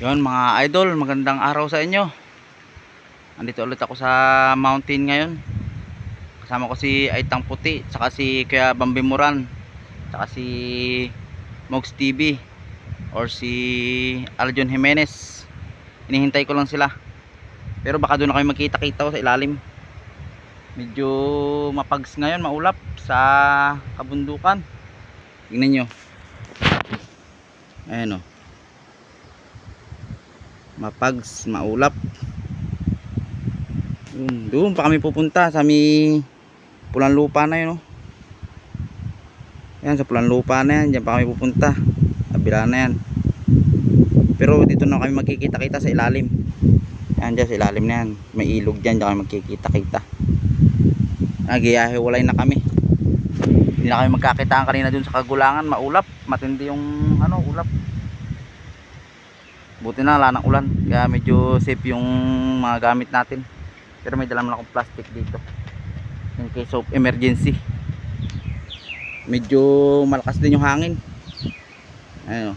Yun mga idol, magandang araw sa inyo. Andito ulit ako sa mountain ngayon. Kasama ko si Aitang Puti, saka si Kuya Bambi Moran, saka si Mogs TV or si Aljon Jimenez. Hinihintay ko lang sila. Pero baka doon na kayo magkita-kita sa ilalim. Medyo mapags ngayon, maulap sa kabundukan. Tingnan nyo. Ayan o. Mapags, maulap. Doon pa kami pupunta sa may pulang lupa na yun, oh. Yan sa pulang lupa na yan, diyan pa kami pupunta. Kabila na yan. Pero dito na kami magkikita-kita sa ilalim. Yan dyan sa ilalim na yan. May ilog dyan, dyan kami magkikita-kita. Nagiyahiwalay na kami. Hindi na kami magkakitaan kanina dun sa Kagulangan. Maulap, matindi yung ulap. Buti na wala ng ulan, kaya medyo safe yung mga gamit natin. Pero may dala naman akong plastic dito in case of emergency. Medyo malakas din yung hangin. Ayun,